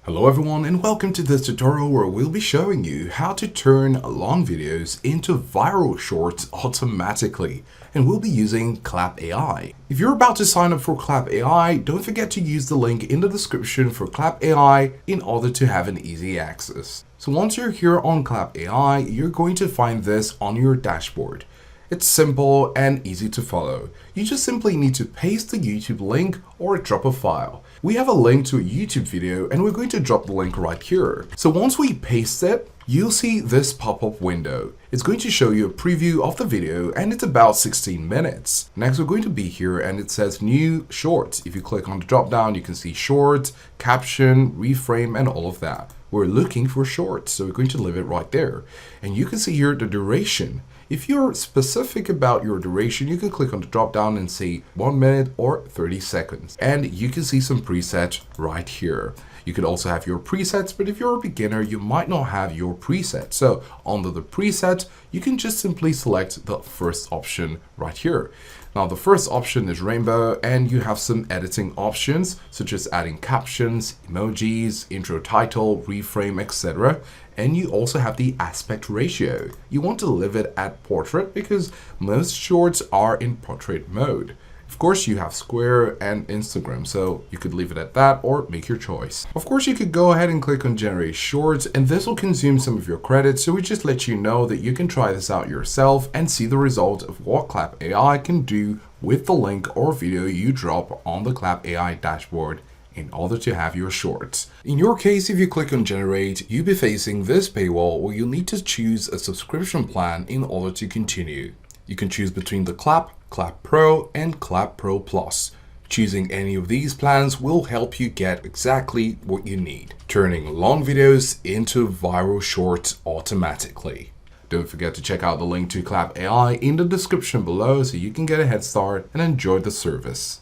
Hello everyone and welcome to this tutorial where we'll be showing you how to turn long videos into viral shorts automatically, and we'll be using Klap AI. If you're about to sign up for Klap AI, don't forget to use the link in the description for Klap AI in order to have an easy access. So once you're here on Klap AI, you're going to find this on your dashboard. It's simple and easy to follow. You just simply need to paste the YouTube link or drop a file. We have a link to a YouTube video and we're going to drop the link right here. So once we paste it, you'll see this pop-up window. It's going to show you a preview of the video and it's about 16 minutes. Next, we're going to be here and it says new shorts. If you click on the drop down, you can see shorts, caption, reframe, and all of that. We're looking for shorts, so we're going to leave it right there. And you can see here the duration. If you're specific about your duration, you can click on the drop down and say 1 minute or 30 seconds. And you can see some presets right here. You could also have your presets, but if you're a beginner, you might not have your preset. So under the preset, you can just simply select the first option right here. Now the first option is rainbow and you have some editing options such as adding captions, emojis, intro title, reframe, etc. And you also have the aspect ratio. You want to leave it at portrait because most shorts are in portrait mode. Of course, you have Square and Instagram, so you could leave it at that or make your choice. Of course, you could go ahead and click on generate shorts and this will consume some of your credits, so we just let you know that you can try this out yourself and see the result of what Klap AI can do with the link or video you drop on the Klap AI dashboard in order to have your shorts. In your case, if you click on generate, you'll be facing this paywall where you'll need to choose a subscription plan in order to continue. You can choose between the Klap, Klap Pro, and Klap Pro Plus. Choosing any of these plans will help you get exactly what you need, turning long videos into viral shorts automatically. Don't forget to check out the link to Klap AI in the description below so you can get a head start and enjoy the service.